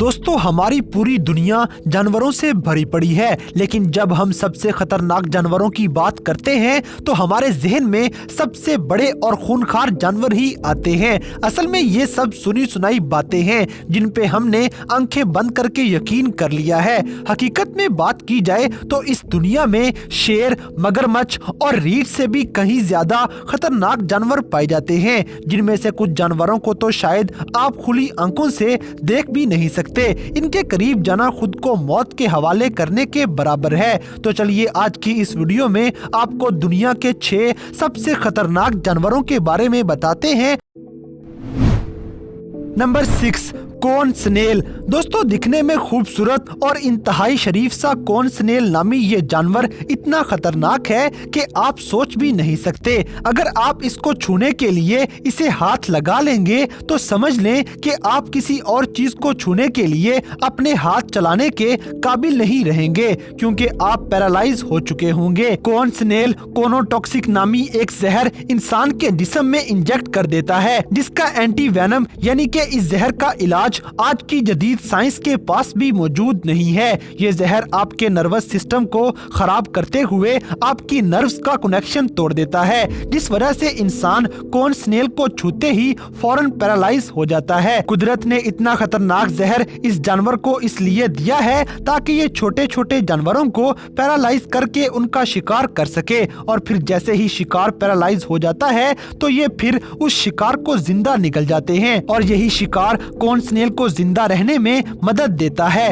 दोस्तों हमारी पूरी दुनिया जानवरों से भरी पड़ी है, लेकिन जब हम सबसे खतरनाक जानवरों की बात करते हैं तो हमारे जहन में सबसे बड़े और खूनखार जानवर ही आते हैं। असल में ये सब सुनी सुनाई बातें हैं जिन पे हमने आंखें बंद करके यकीन कर लिया है। हकीकत में बात की जाए तो इस दुनिया में शेर, मगरमच्छ और रीछ से भी कहीं ज्यादा खतरनाक जानवर पाए जाते हैं, जिनमें से कुछ जानवरों को तो शायद आप खुली आंखों से देख भी नहीं सकते। इनके करीब जाना खुद को मौत के हवाले करने के बराबर है। तो चलिए आज की इस वीडियो में आपको दुनिया के 6 सबसे खतरनाक जानवरों के बारे में बताते हैं। Number 6, corn snail. दोस्तों दिखने में खूबसूरत और इंतहाई शरीफ सा कॉर्न स्नेल नामी ये जानवर इतना खतरनाक है कि आप सोच भी नहीं सकते। अगर आप इसको छूने के लिए इसे हाथ लगा लेंगे तो समझ लें कि आप किसी और चीज को छूने के लिए अपने हाथ चलाने के काबिल नहीं रहेंगे, क्योंकि आप पैरालाइज हो चुके होंगे। कॉर्न स्नेल कोनोटॉक्सिक नामी एक जहर इंसान के जिस्म में इंजेक्ट कर देता है, जिसका एंटी वेनम यानी कि इस जहर का इलाज आज की जदीद साइंस के पास भी मौजूद नहीं है। ये जहर आपके नर्वस सिस्टम को खराब करते हुए आपकी नर्व्स का कनेक्शन तोड़ देता है, जिस वजह से इंसान कॉर्न स्नेल को छूते ही फौरन पैरालाइज हो जाता है। कुदरत ने इतना खतरनाक जहर इस जानवर को इसलिए दिया है ताकि ये छोटे छोटे जानवरों को पैरालाइज करके उनका शिकार कर सके, और फिर जैसे ही शिकार पैरालाइज हो जाता है तो ये फिर उस शिकार को जिंदा निकल जाते हैं, और यही शिकार कॉर्न स्नेल को जिंदा रहने में मदद देता है।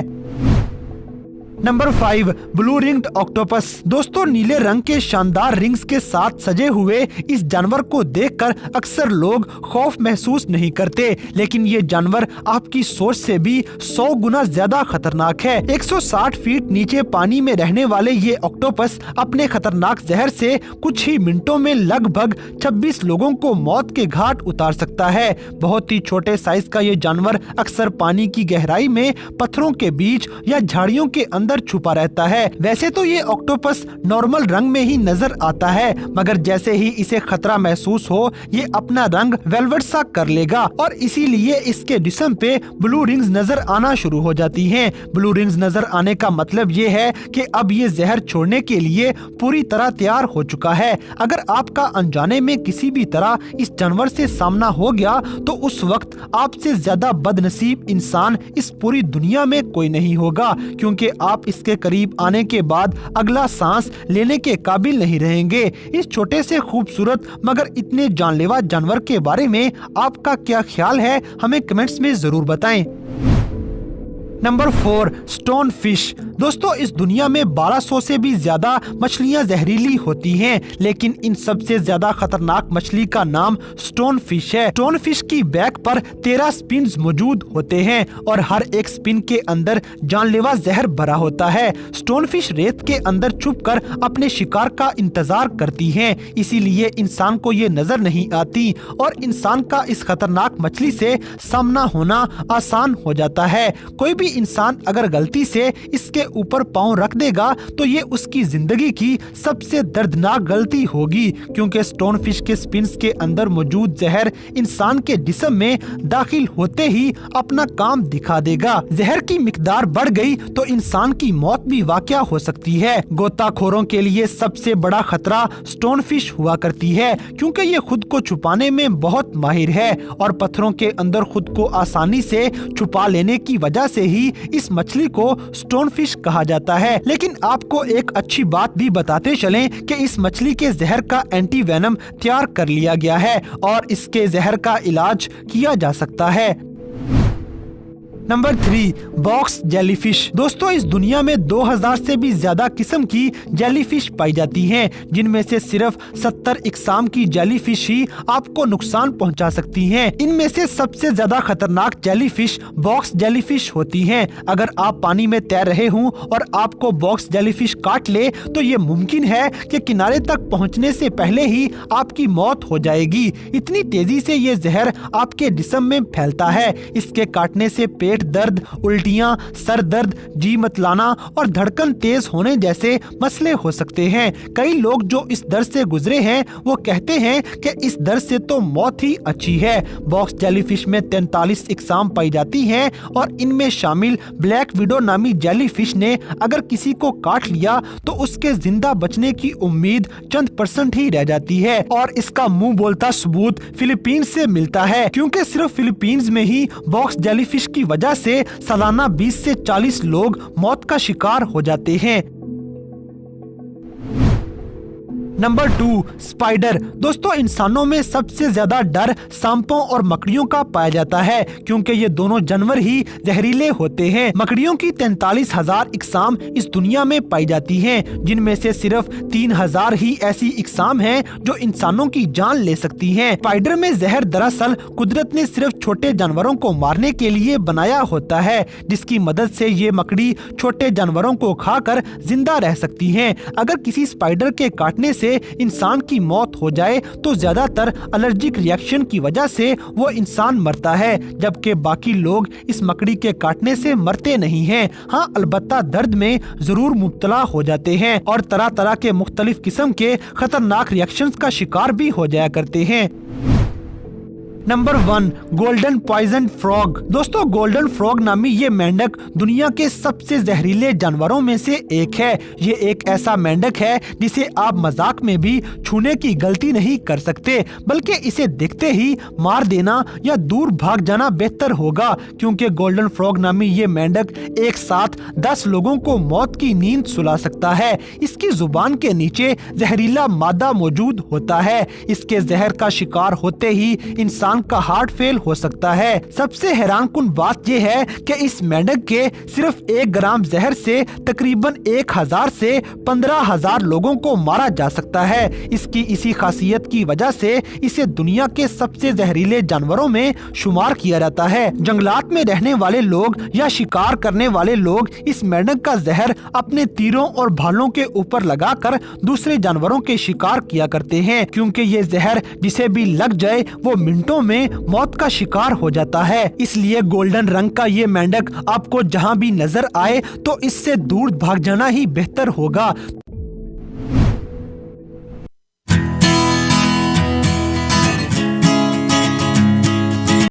Number 5, blue ringed octopus. दोस्तों नीले रंग के शानदार रिंग्स के साथ सजे हुए इस जानवर को देखकर अक्सर लोग खौफ महसूस नहीं करते, लेकिन ये जानवर आपकी सोच से भी 100 गुना ज्यादा खतरनाक है। 160 फीट नीचे पानी में रहने वाले ये ऑक्टोपस अपने खतरनाक जहर से कुछ ही मिनटों में लगभग 26 लोगों को मौत के घाट उतार सकता है। बहुत ही छोटे साइज का ये जानवर अक्सर पानी की गहराई में पत्थरों के बीच या झाड़ियों के अंदर छुपा रहता है। वैसे तो ये ऑक्टोपस नॉर्मल रंग में ही नजर आता है, मगर जैसे ही इसे खतरा महसूस हो ये अपना रंग वेलवेट सा कर लेगा, और इसीलिए इसके जिस्म पे ब्लू रिंग्स नजर आना शुरू हो जाती हैं। ब्लू रिंग्स नजर आने का मतलब ये है कि अब ये जहर छोड़ने के लिए पूरी तरह तैयार हो चुका है। अगर आपका अनजाने में किसी भी तरह इस जानवर से सामना हो गया तो उस वक्त आपसे ज्यादा बदनसीब इंसान इस पूरी दुनिया में कोई नहीं होगा, क्योंकि आप इसके करीब आने के बाद अगला सांस लेने के काबिल नहीं रहेंगे। इस छोटे से खूबसूरत मगर इतने जानलेवा जानवर के बारे में आपका क्या ख्याल है, हमें कमेंट्स में जरूर बताएं। Number 4, stone fish. दोस्तों इस दुनिया में 1200 से भी ज्यादा मछलियां जहरीली होती हैं, लेकिन इन सबसे ज्यादा खतरनाक मछली का नाम स्टोन फिश है। स्टोन फिश की बैक पर 13 स्पिन्स मौजूद होते हैं और हर एक स्पिन के अंदर जानलेवा जहर भरा होता है। स्टोन फिश रेत के अंदर छुपकर अपने शिकार का इंतजार करती हैं, इसीलिए इंसान को ये नजर नहीं आती और इंसान का इस खतरनाक मछली से सामना होना आसान हो जाता है। कोई भी इंसान अगर गलती से इसके ऊपर पांव रख देगा तो ये उसकी जिंदगी की सबसे दर्दनाक गलती होगी, क्योंकि स्टोन फिश के स्पिन्स के अंदर मौजूद जहर इंसान के जिस्म में दाखिल होते ही अपना काम दिखा देगा। जहर की मिकदार बढ़ गई तो इंसान की मौत भी वाक़या हो सकती है। गोताखोरों के लिए सबसे बड़ा खतरा स्टोन फिश हुआ करती है, क्योंकि ये खुद को छुपाने में बहुत माहिर है और पत्थरों के अंदर खुद को आसानी से छुपा लेने की वजह से ही इस मछली को स्टोन फिश कहा जाता है। लेकिन आपको एक अच्छी बात भी बताते चलें कि इस मछली के जहर का एंटी वेनम तैयार कर लिया गया है और इसके जहर का इलाज किया जा सकता है। Number 3, box jellyfish. दोस्तों इस दुनिया में 2000 से भी ज्यादा किस्म की जेलीफिश पाई जाती हैं, जिनमें से सिर्फ 70 इकसाम की जेलीफिश ही आपको नुकसान पहुंचा सकती हैं। इनमें से सबसे ज्यादा खतरनाक जेलीफिश बॉक्स जेलीफिश होती हैं। अगर आप पानी में तैर रहे हों और आपको बॉक्स जेलीफिश काट ले तो ये मुमकिन है कि किनारे तक पहुंचने से पहले ही आपकी मौत हो जाएगी। इतनी तेजी से ये जहर आपके जिस्म में फैलता है। इसके काटने से पेट पेट दर्द, उल्टियां, सर दर्द, जी मतलाना और धड़कन तेज होने जैसे मसले हो सकते हैं। कई लोग जो इस दर्द से गुजरे हैं वो कहते हैं कि इस दर्द से तो मौत ही अच्छी है। बॉक्स जेलीफिश में 43 इकसाम पाई जाती हैं और इनमें शामिल ब्लैक विडो नामी जेलीफिश ने अगर किसी को काट लिया तो उसके जिंदा बचने की उम्मीद चंद % ही रह जाती है। और इसका मुंह बोलता सबूत फिलीपींस से मिलता है, क्योंकि सिर्फ फिलीपींस में ही बॉक्स जेलीफिश की वजह से सालाना 20 से 40 लोग मौत का शिकार हो जाते हैं। Number 2, spider. दोस्तों, इंसानों में सबसे ज्यादा डर सांपों और मकड़ियों का पाया जाता है, क्योंकि ये दोनों जानवर ही जहरीले होते हैं। मकड़ियों की 43,000 इकसाम इस दुनिया में पाई जाती हैं, जिनमें से सिर्फ 3,000 ही ऐसी इकसाम हैं जो इंसानों की जान ले सकती हैं। स्पाइडर में जहर दरअसल कुदरत ने सिर्फ छोटे जानवरों को मारने के लिए बनाया होता है, जिसकी मदद से ये मकड़ी छोटे जानवरों को खाकर जिंदा रह सकती हैं। अगर किसी स्पाइडर के काटने से इंसान की मौत हो जाए तो ज्यादातर एलर्जिक रिएक्शन की वजह से वो इंसान मरता है, जबकि बाकी लोग इस मकड़ी के काटने से मरते नहीं हैं। हाँ, अलबत्ता दर्द में जरूर मुब्तला हो जाते हैं और तरह तरह के मुख्तलिफ किस्म के खतरनाक रिएक्शंस का शिकार भी हो जाया करते हैं। Number 1, golden poison frog. दोस्तों, गोल्डन फ्रॉग नामी ये मेंढक दुनिया के सबसे जहरीले जानवरों में से एक है। ये एक ऐसा मेंढक है जिसे आप मजाक में भी छूने की गलती नहीं कर सकते, बल्कि इसे देखते ही मार देना या दूर भाग जाना बेहतर होगा, क्योंकि गोल्डन फ्रॉग नामी ये मेंढक एक साथ 10 लोगों को मौत की नींद सुला सकता है। इसकी जुबान के नीचे जहरीला मादा मौजूद होता है। इसके जहर का शिकार होते ही इंसान का हार्ट फेल हो सकता है। सबसे हैरानकुन बात यह है कि इस मेंढक के सिर्फ 1 ग्राम जहर से तकरीबन 1000 से 15,000 लोगों को मारा जा सकता है। इसकी इसी खासियत की वजह से इसे दुनिया के सबसे जहरीले जानवरों में शुमार किया जाता है। जंगलात में रहने वाले लोग या शिकार करने वाले लोग इस मेंढक का जहर अपने तीरों और भालों के ऊपर लगाकर दूसरे जानवरों के शिकार किया करते हैं, क्योंकि ये जहर जिसे भी लग जाए वो मिनटों में मौत का शिकार हो जाता है। इसलिए गोल्डन रंग का ये मेंढक आपको जहां भी नजर आए तो इससे दूर भाग जाना ही बेहतर होगा।